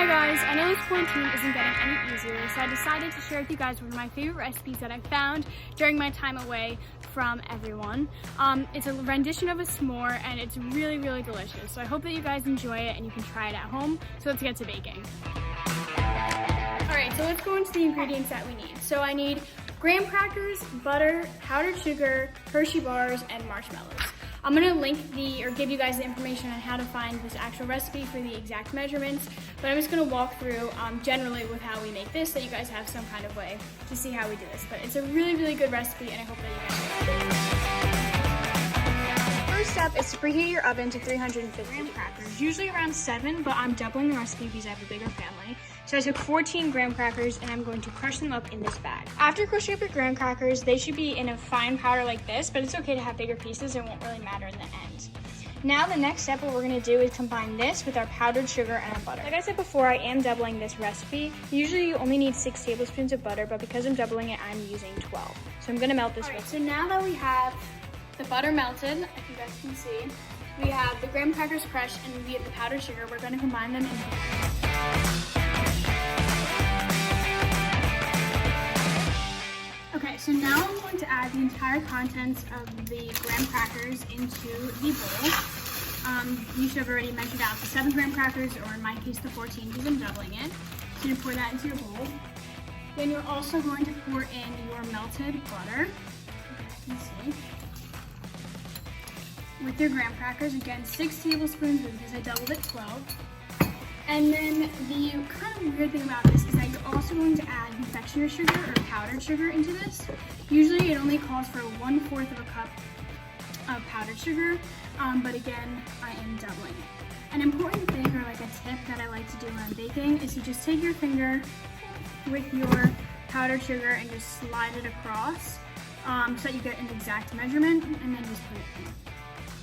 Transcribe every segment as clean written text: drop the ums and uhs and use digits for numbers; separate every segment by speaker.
Speaker 1: Hi guys, I know this quarantine isn't getting any easier, so I decided to share with you guys one of my favorite recipes that I found during my time away from everyone. It's a rendition of a s'more and it's really, really delicious. So I hope that you guys enjoy it and you can try it at home. So let's get to baking. Alright, so let's go into the ingredients that we need. So I need graham crackers, butter, powdered sugar, Hershey bars, and marshmallows. I'm gonna give you guys the information on how to find this actual recipe for the exact measurements, but I'm just gonna walk through generally with how we make this so you guys have some kind of way to see how we do this. But it's a really, really good recipe and I hope that you guys like it. First step is to preheat your oven to 350 graham crackers, usually around 7, but I'm doubling the recipe because I have a bigger family. So I took 14 graham crackers and I'm going to crush them up in this bag. After crushing up your graham crackers, they should be in a fine powder like this, but it's okay to have bigger pieces. It won't really matter in the end. Now the next step, what we're gonna do is combine this with our powdered sugar and our butter. Like I said before, I am doubling this recipe. Usually you only need 6 tablespoons of butter, but because I'm doubling it, I'm using 12. So I'm gonna melt this. Alright, so now that we have the butter melted, if you guys can see, we have the graham crackers crushed and we have the powdered sugar. We're gonna combine them into Okay, so now I'm going to add the entire contents of the graham crackers into the bowl. You should have already measured out the 7 graham crackers, or in my case the 14 because I'm doubling it. So you pour that into your bowl. Then you're also going to pour in your melted butter, as you can see, with your graham crackers. Again, 6 tablespoons because I doubled it 12. And then the kind of weird thing about this is that you're also going to add confectioner sugar or powdered sugar into this. Usually it only calls for 1/4 of a cup of powdered sugar, but again, I am doubling it. An important thing, or like a tip that I like to do when I'm baking, is to just take your finger with your powdered sugar and just slide it across so that you get an exact measurement, and then just put it in.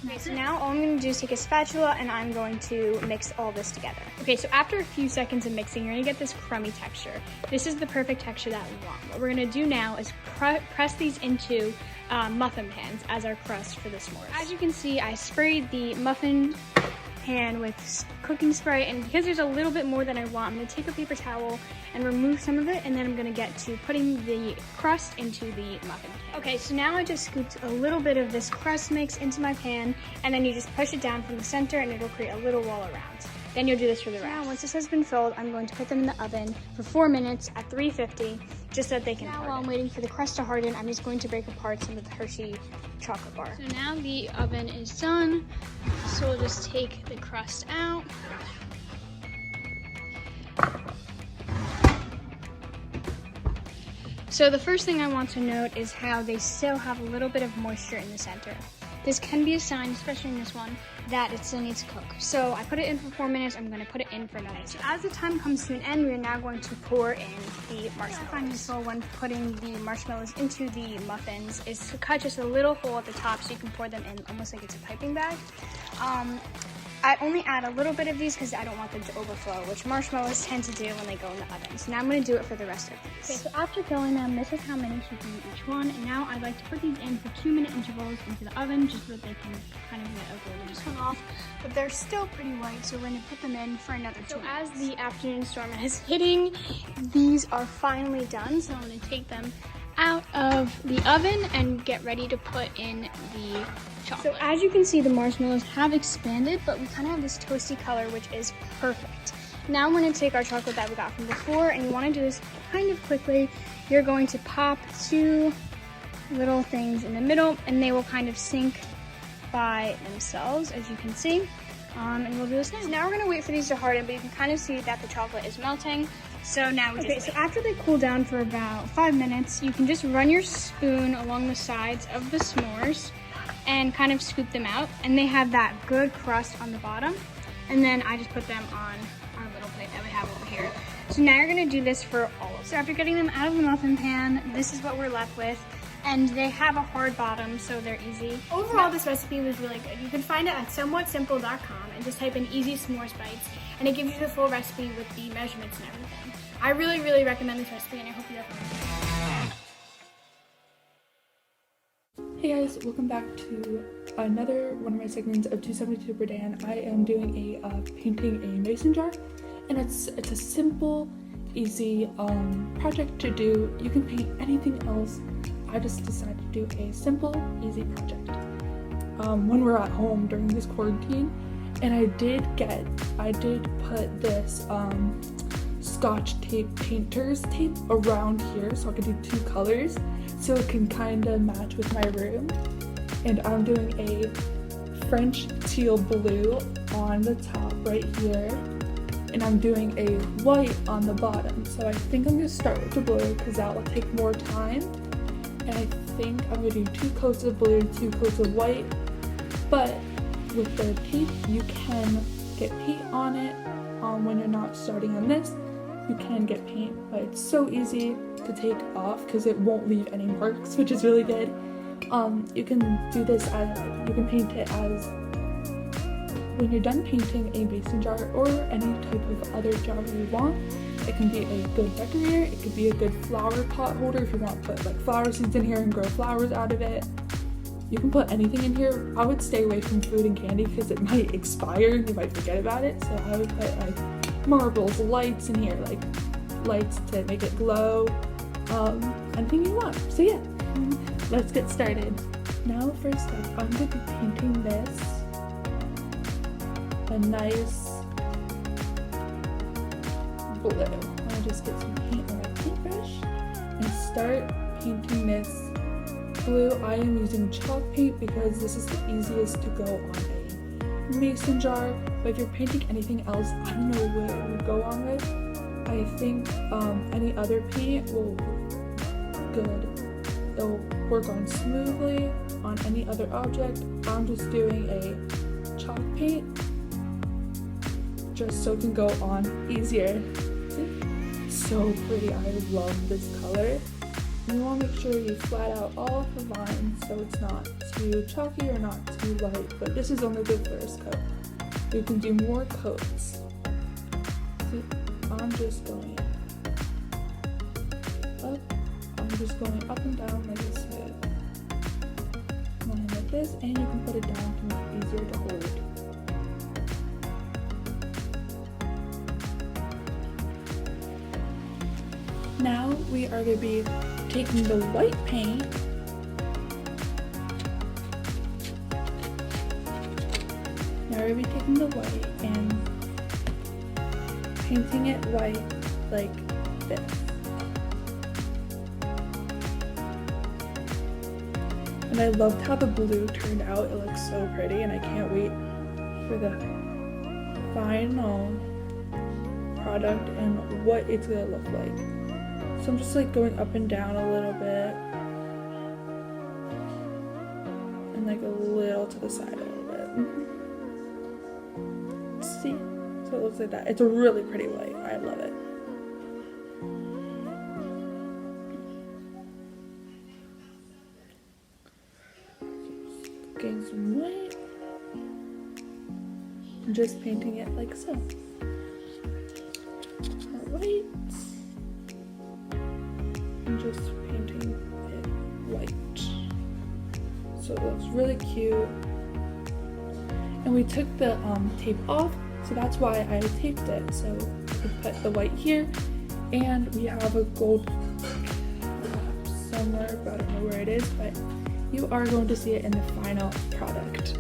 Speaker 1: Okay, so now all I'm going to do is take a spatula and I'm going to mix all this together. Okay, so after a few seconds of mixing, you're going to get this crummy texture. This is the perfect texture that we want. What we're going to do now is press these into muffin pans as our crust for the s'mores. As you can see, I sprayed the muffin pan with cooking spray, and because there's a little bit more than I want, I'm going to take a paper towel and remove some of it, and then I'm going to get to putting the crust into the muffin pan. Okay, so now I just scooped a little bit of this crust mix into my pan, and then you just push it down from the center and it'll create a little wall around. Then you'll do this for the rest. Now once this has been filled, I'm going to put them in the oven for 4 minutes at 350 just so that they can harden. Now while I'm waiting for the crust to harden, I'm just going to break apart some of the Hershey chocolate bar. So now the oven is done, so we'll just take the crust out. So the first thing I want to note is how they still have a little bit of moisture in the center. This can be a sign, especially in this one, that it still needs to cook. So I put it in for 4 minutes, I'm gonna put it in for another. So as the time comes to an end, we're now going to pour in the marshmallows. What I find useful when putting the marshmallows into the muffins is to cut just a little hole at the top so you can pour them in almost like it's a piping bag. I only add a little bit of these because I don't want them to overflow, which marshmallows tend to do when they go in the oven. So now I'm going to do it for the rest of these. Okay, so after filling them, this is how many should be each one. And now I'd like to put these in for 2-minute intervals into the oven just so that they can kind of get a golden tone off. But they're still pretty white, so we're going to put them in for another 2 minutes. As the afternoon storm is hitting, these are finally done. So I'm going to take them out of the oven and get ready to put in the chocolate. So as you can see, the marshmallows have expanded, but we kind of have this toasty color, which is perfect. Now we're going to take our chocolate that we got from before, and you want to do this kind of quickly. You're going to pop 2 little things in the middle, and they will kind of sink by themselves, as you can see. And we'll do this now. So now we're going to wait for these to harden, but you can kind of see that the chocolate is melting. So now we so after they cool down for about 5 minutes, you can just run your spoon along the sides of the s'mores and kind of scoop them out. And they have that good crust on the bottom. And then I just put them on our little plate that we have over here. So now you're going to do this for all of them. So after getting them out of the muffin pan, this is what we're left with. And they have a hard bottom, so they're easy. Overall, this recipe was really good. You can find it at somewhatsimple.com and just type in easy s'mores bites, and it gives you the full recipe with the measurements and everything. I really, really recommend this recipe, and I hope you have fun.
Speaker 2: Hey guys, welcome back to another one of my segments of 272 Berdan. I am doing a painting a mason jar, and it's a simple, easy project to do. You can paint anything else. I just decided to do a simple, easy project when we're at home during this quarantine. And I did put this Scotch tape painter's tape around here so I could do 2 colors so it can kind of match with my room. And I'm doing a French teal blue on the top right here, and I'm doing a white on the bottom. So I think I'm going to start with the blue because that will take more time, and I think I'm going to do 2 coats of blue, 2 coats of white. But with the tape, you can get paint on it when you're not starting on this. You can get paint, but it's so easy to take off because it won't leave any marks, which is really good. You can do this as, you can paint it as, when you're done painting a mason jar or any type of other jar you want. It can be a good decorator, it could be a good flower pot holder if you want to put like flower seeds in here and grow flowers out of it. You can put anything in here. I would stay away from food and candy because it might expire and you might forget about it. So I would put like marbles, lights in here, like lights to make it glow, anything you want. So yeah, let's get started. Now first up, I'm going to be painting this a nice blue. I'll just get some paint on my paintbrush and start painting this blue. I am using chalk paint because this is the easiest to go on a mason jar, but if you're painting anything else, I don't know what it would go on with. I think any other paint will work good. It'll work on smoothly on any other object. I'm just doing a chalk paint just so it can go on easier. See? So pretty. I love this color. You want to make sure you flat out all of the lines so it's not too chalky or not too light, but this is only the first coat. You can do more coats. See, I'm just going up. I'm just going up and down like I said. Going like this, and you can put it down to make it easier to hold. Now we are going to be taking the white paint Now we're going to be taking the white and painting it white like this. And I loved how the blue turned out. It looks so pretty and I can't wait for the final product and what it's going to look like. So I'm just like going up and down a little bit and like a little to the side a little bit. See? So it looks like that. It's a really pretty white. I love it. Getting some white. I'm just painting it like so. White. I'm just painting it white. So it looks really cute. And we took the tape off, so that's why I taped it. So we put the white here, and we have a gold somewhere, but I don't know where it is, but you are going to see it in the final product.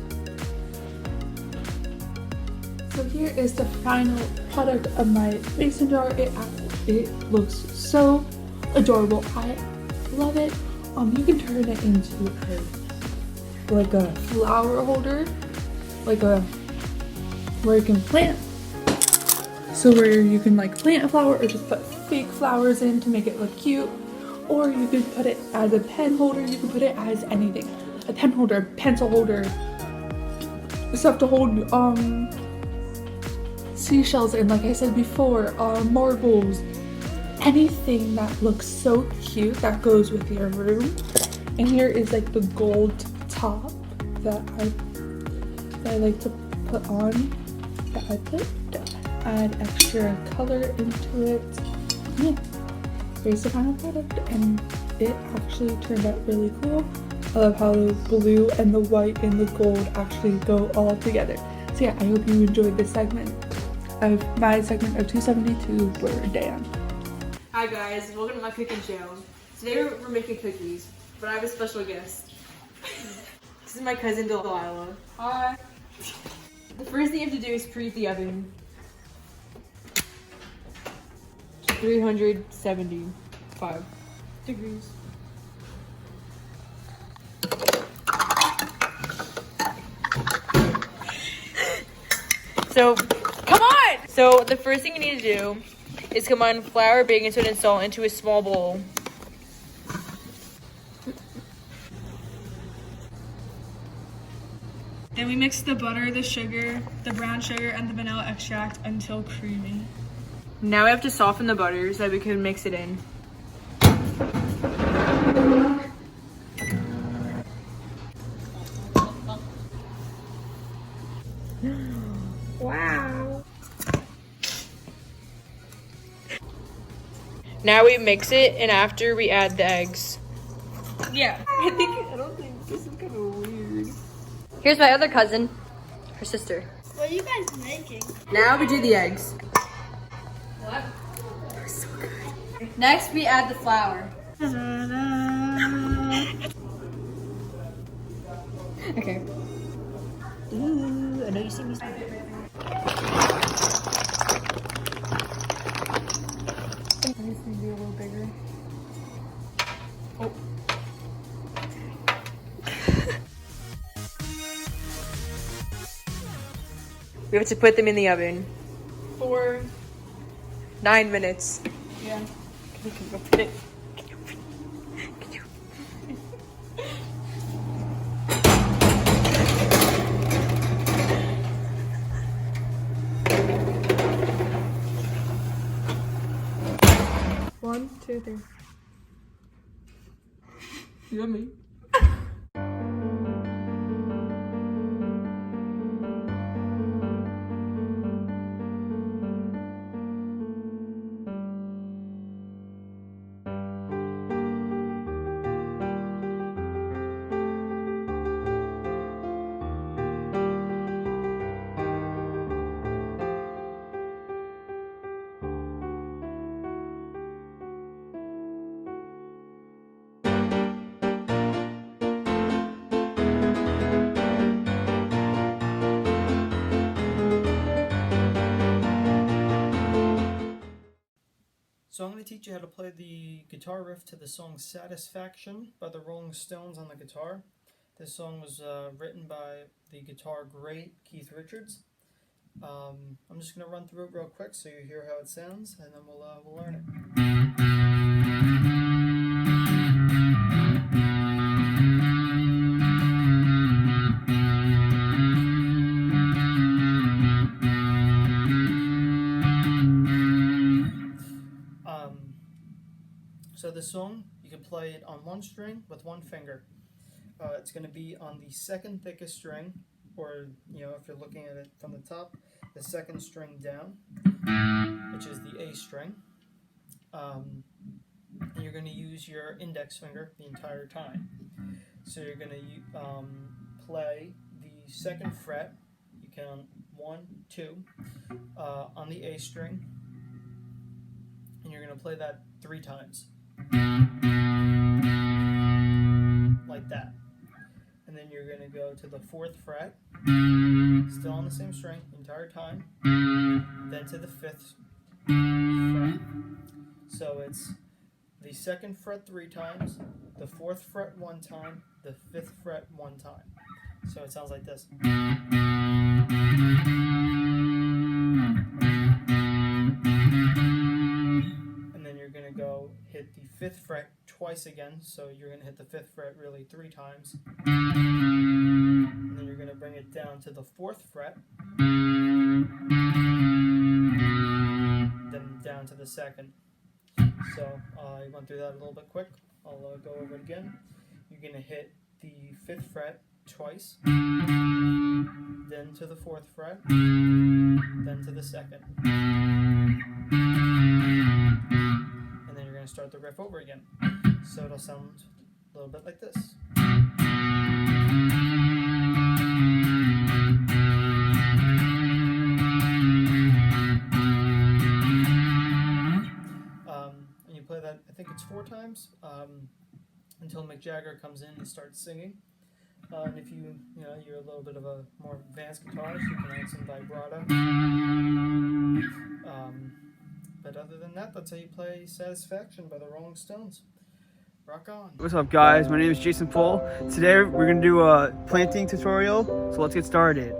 Speaker 2: So here is the final product of my mason jar. It looks so adorable. I love it. You can turn it into like a flower holder, like where you can plant. So where you can like plant a flower or just put fake flowers in to make it look cute. Or you could put it as a pen holder. You can put it as anything. A pen holder, pencil holder, stuff to hold seashells in, like I said before, marbles. Anything that looks so cute that goes with your room. And here is like the gold top that I like to put on. That I put to add extra color into it. Yeah. Here's the final product, and it actually turned out really cool. I love how the blue and the white and the gold actually go all together. So yeah, I hope you enjoyed this segment. of my segment of 272 Berdan.
Speaker 3: Hi guys, welcome to my cooking show. Today we're making cookies, but I have a special guest. This is my cousin Delilah. Hi. The first thing you have to do is preheat the oven. 375 degrees. So, come on! So, the first thing you need to do is combine flour, baking soda, and salt into a small bowl.
Speaker 2: Then we mix the butter, the sugar, the brown sugar, and the vanilla extract until creamy.
Speaker 3: Now we have to soften the butter so that we can mix it in. Wow. Now we mix it, and after we add the eggs. Yeah. I don't think this is kind of weird. Here's my other cousin, her sister.
Speaker 1: What are you guys making?
Speaker 3: Now we do the eggs. What? They're so good. Next, we add the flour. Okay. Ooh, I know you see me.
Speaker 2: This needs to be a little bigger. Oh.
Speaker 3: We have to put them in the oven.
Speaker 2: For
Speaker 3: 9 minutes.
Speaker 2: yeah.
Speaker 3: Can you open it? Can you?
Speaker 2: One, two, three. Yummy.
Speaker 4: So I'm going to teach you how to play the guitar riff to the song Satisfaction by the Rolling Stones on the guitar. This song was written by the guitar great Keith Richards. I'm just going to run through it real quick so you hear how it sounds, and then we'll learn it. So this song, you can play it on one string with one finger. It's going to be on the second thickest string, or if you're looking at it from the top, the second string down, which is the A string. And you're going to use your index finger the entire time. So you're going to play the second fret. You count 1, 2 on the A string, and you're going to play that 3 times. Like that. And then you're going to go to the 4th fret, still on the same string the entire time, then to the 5th fret. So it's the 2nd fret 3 times, the 4th fret 1 time, the 5th fret 1 time. So it sounds like this. Go hit the 5th fret twice again, so you're going to hit the 5th fret really 3 times, and then you're going to bring it down to the 4th fret, then down to the 2nd. So I went through that a little bit quick. I'll go over it again. You're going to hit the 5th fret twice, then to the 4th fret, then to the 2nd. Start the riff over again. So it'll sound a little bit like this. times until Mick Jagger comes in and starts singing. And if you're a little bit of a more advanced guitarist, you can add some vibrato. But other than that, that's how you play Satisfaction by the Rolling Stones. Rock on.
Speaker 5: What's up, guys? My name is Jason Pohl. Today we're going to do a planting tutorial, so let's get started.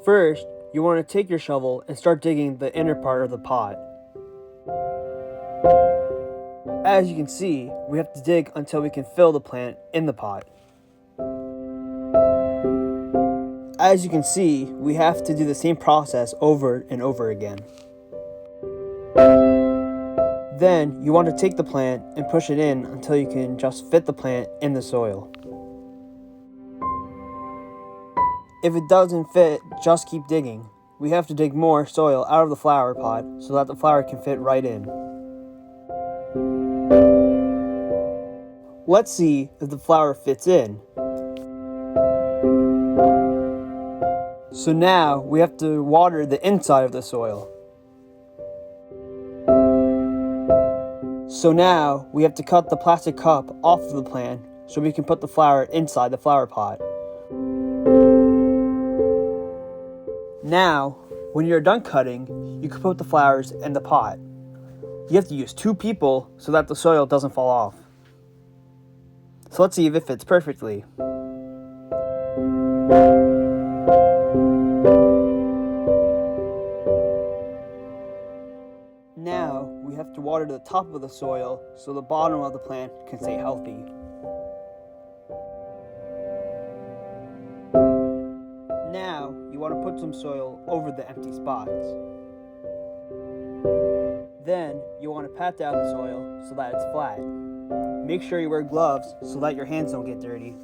Speaker 5: First, you want to take your shovel and start digging the inner part of the pot. As you can see, we have to dig until we can fill the plant in the pot. As you can see, we have to do the same process over and over again. Then, you want to take the plant and push it in until you can just fit the plant in the soil. If it doesn't fit, just keep digging. We have to dig more soil out of the flower pot so that the flower can fit right in. Let's see if the flower fits in. So now, we have to water the inside of the soil. So now, we have to cut the plastic cup off of the plant so we can put the flower inside the flower pot. Now, when you're done cutting, you can put the flowers in the pot. You have to use 2 people so that the soil doesn't fall off. So let's see if it fits perfectly. Now, we have to water the top of the soil so the bottom of the plant can stay healthy. Now, you want to put some soil over the empty spots. Then, you want to pat down the soil so that it's flat. Make sure you wear gloves so that your hands don't get dirty.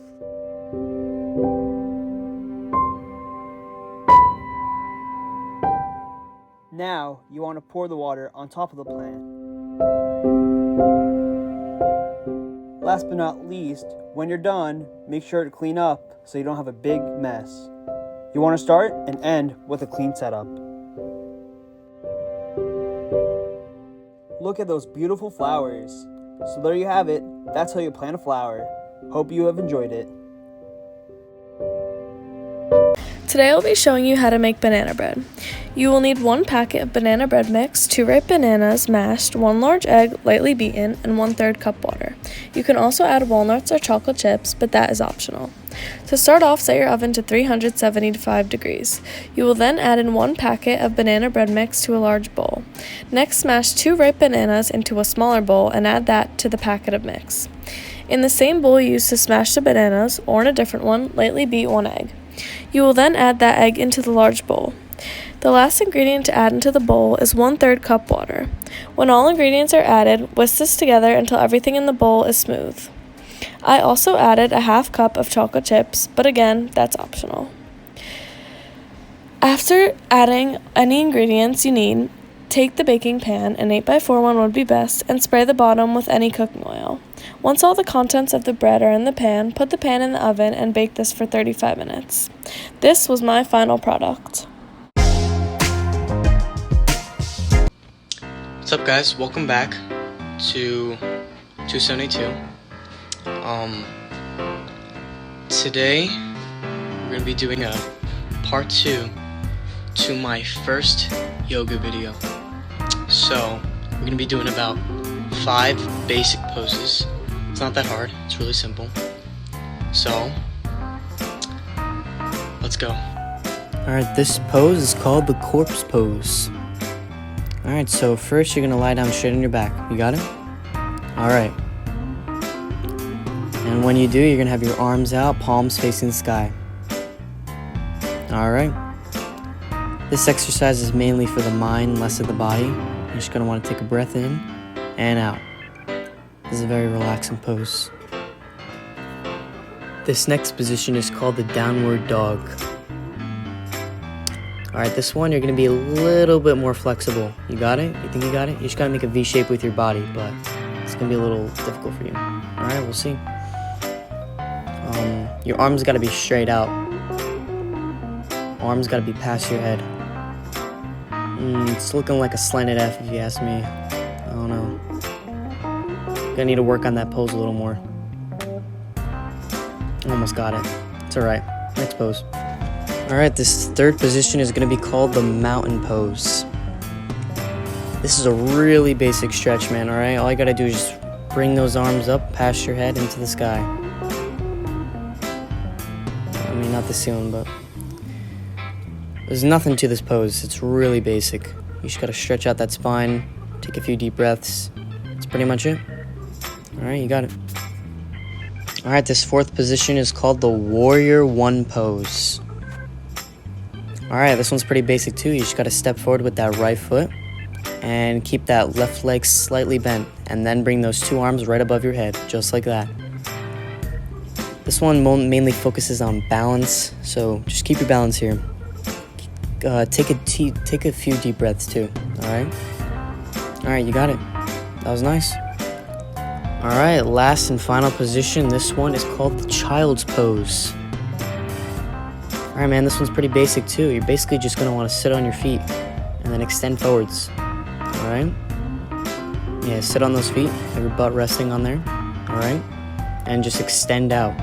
Speaker 5: Now, you want to pour the water on top of the plant. Last but not least, when you're done, make sure to clean up so you don't have a big mess. You want to start and end with a clean setup. Look at those beautiful flowers. So there you have it. That's how you plant a flower. Hope you have enjoyed it.
Speaker 6: Today I'll be showing you how to make banana bread. You will need 1 packet of banana bread mix, 2 ripe bananas mashed, 1 large egg lightly beaten, and 1/3 cup water. You can also add walnuts or chocolate chips, but that is optional. To start off, set your oven to 375 degrees. You will then add in 1 packet of banana bread mix to a large bowl. Next, smash 2 ripe bananas into a smaller bowl and add that to the packet of mix. In the same bowl you used to smash the bananas, or in a different one, lightly beat 1 egg. You will then add that egg into the large bowl. The last ingredient to add into the bowl is 1/3 cup water. When all ingredients are added, whisk this together until everything in the bowl is smooth. I also added a 1/2 cup of chocolate chips, but again, that's optional. After adding any ingredients you need, take the baking pan, an 8x4 one would be best, and spray the bottom with any cooking oil. Once all the contents of the bread are in the pan, put the pan in the oven and bake this for 35 minutes. This was my final product.
Speaker 7: What's up, guys? Welcome back to 272. Today we're going to be doing a part 2 to my first yoga video. So we're going to be doing about 5 basic poses. It's not that hard, it's really simple. So let's go. Alright, this pose is called the corpse pose. Alright, so first you're going to lie down straight on your back. You got it? Alright. And when you do, you're going to have your arms out, palms facing the sky. Alright. This exercise is mainly for the mind, less of the body. You're just going to want to take a breath in and out. This is a very relaxing pose. This next position is called the downward dog. Alright, this one you're going to be a little bit more flexible. You got it? You think you got it? You just got to make a V shape with your body, but it's going to be a little difficult for you. Alright, we'll see. Your arms got to be straight out. Arms got to be past your head. It's looking like a slanted F if you ask me. I don't know. Gonna need to work on that pose a little more. Almost got it. It's alright. Next pose. Alright, this third position is gonna be called the mountain pose. This is a really basic stretch, man, alright? All you gotta do is just bring those arms up past your head into the sky. I mean, not the ceiling, but there's nothing to this pose. It's really basic. You just gotta stretch out that spine, take a few deep breaths. That's pretty much it. Alright, you got it. Alright, this fourth position is called the Warrior One pose. Alright, this one's pretty basic too. You just gotta step forward with that right foot and keep that left leg slightly bent, and then bring those two arms right above your head, just like that. This one mainly focuses on balance, so just keep your balance here. Take a few deep breaths too, alright? Alright, you got it. That was nice. Alright, last and final position. This one is called the Child's Pose. Alright, man, this one's pretty basic too. You're basically just going to want to sit on your feet and then extend forwards. Alright? Yeah, sit on those feet, have your butt resting on there. Alright? And just extend out.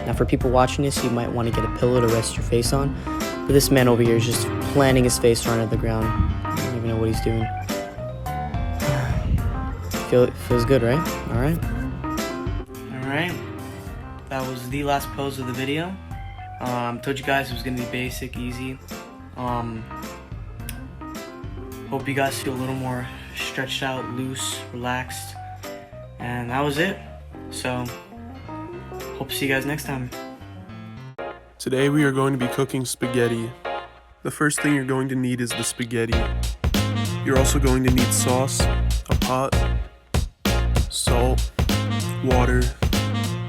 Speaker 7: Now, for people watching this, you might want to get a pillow to rest your face on. But this man over here is just planting his face right at the ground. I don't even know what he's doing. Feels good, right? Alright. Alright. That was the last pose of the video. Told you guys it was gonna be basic, easy. Hope you guys feel a little more stretched out, loose, relaxed. And that was it. So, hope to see you guys next time.
Speaker 8: Today we are going to be cooking spaghetti. The first thing you're going to need is the spaghetti. You're also going to need sauce, a pot, salt, water,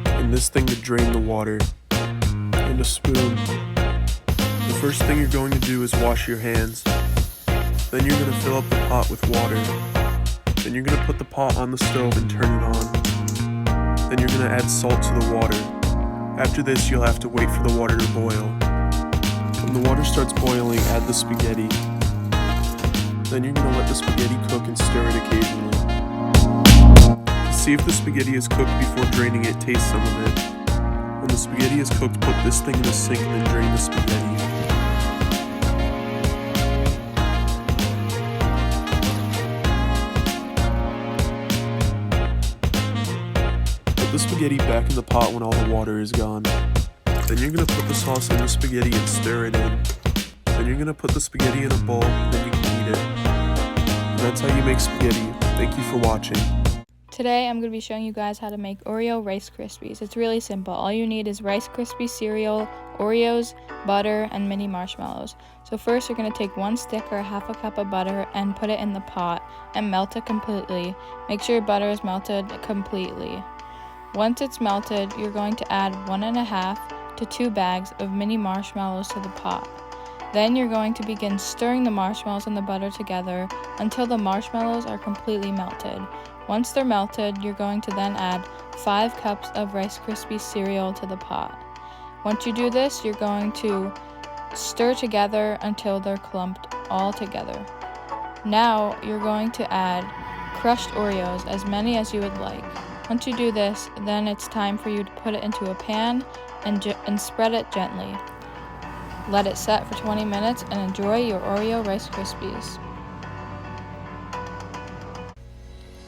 Speaker 8: and this thing to drain the water, and a spoon. The first thing you're going to do is wash your hands. Then you're going to fill up the pot with water. Then you're going to put the pot on the stove and turn it on. Then you're going to add salt to the water. After this, you'll have to wait for the water to boil. When the water starts boiling, add the spaghetti. Then you're going to let the spaghetti cook and stir it occasionally. To see if the spaghetti is cooked before draining it, taste some of it. When the spaghetti is cooked, put this thing in the sink and then drain the spaghetti. Put the spaghetti back in the pot when all the water is gone. Then you're going to put the sauce in the spaghetti and stir it in. Then you're going to put the spaghetti in a bowl, and then you can eat it. And that's how you make spaghetti. Thank you for watching.
Speaker 6: Today I'm going to be showing you guys how to make Oreo Rice Krispies. It's really simple. All you need is Rice Krispie cereal, Oreos, butter, and mini marshmallows. So first you're going to take one stick or half a cup of butter and put it in the pot and melt it completely. Make sure your butter is melted completely. Once it's melted, you're going to add 1.5 to 2 bags of mini marshmallows to the pot. Then you're going to begin stirring the marshmallows and the butter together until the marshmallows are completely melted. Once they're melted, you're going to then add 5 cups of Rice Krispie cereal to the pot. Once you do this, you're going to stir together until they're clumped all together. Now you're going to add crushed Oreos, as many as you would like. Once you do this, then it's time for you to put it into a pan and spread it gently. Let it set for 20 minutes and enjoy your Oreo Rice Krispies.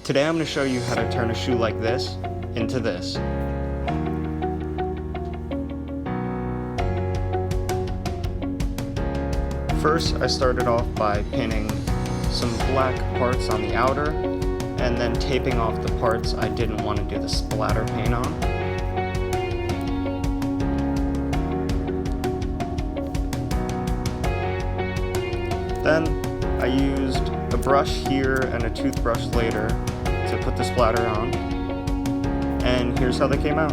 Speaker 5: Today I'm going to show you how to turn a shoe like this into this. First, I started off by pinning some black parts on the outer and then taping off the parts I didn't want to do the splatter paint on. Then I used a brush here and a toothbrush later to put the splatter on. And here's how they came out.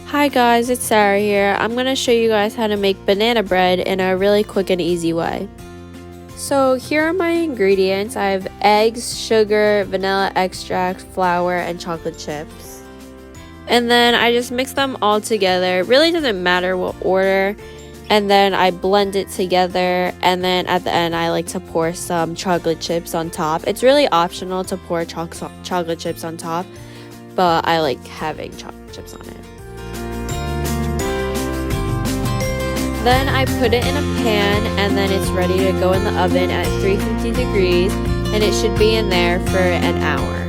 Speaker 9: Hi guys, it's Sarah here. I'm going to show you guys how to make banana bread in a really quick and easy way. So here are my ingredients. I have eggs, sugar, vanilla extract, flour, and chocolate chips. And then I just mix them all together. It really doesn't matter what order. and then I blend it together, and then at the end I like to pour some chocolate chips on top. It's really optional to pour chocolate chips on top, but I like having chocolate chips on it. Then I put it in a pan, and then it's ready to go in the oven at 350 degrees, and it should be in there for an hour.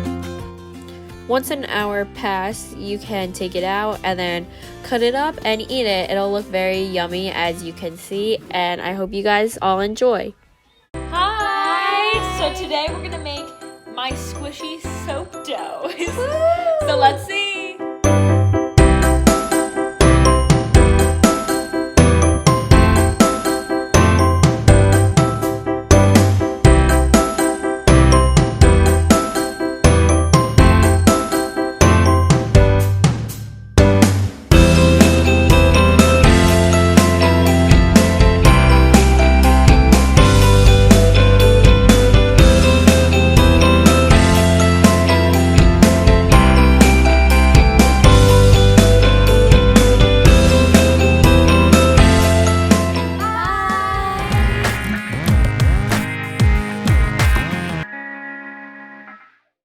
Speaker 9: Once an hour passes, you can take it out and then cut it up and eat it. It'll look very yummy, as you can see, and I hope you guys all enjoy.
Speaker 6: Hi! So today we're gonna make my squishy soap dough. So let's see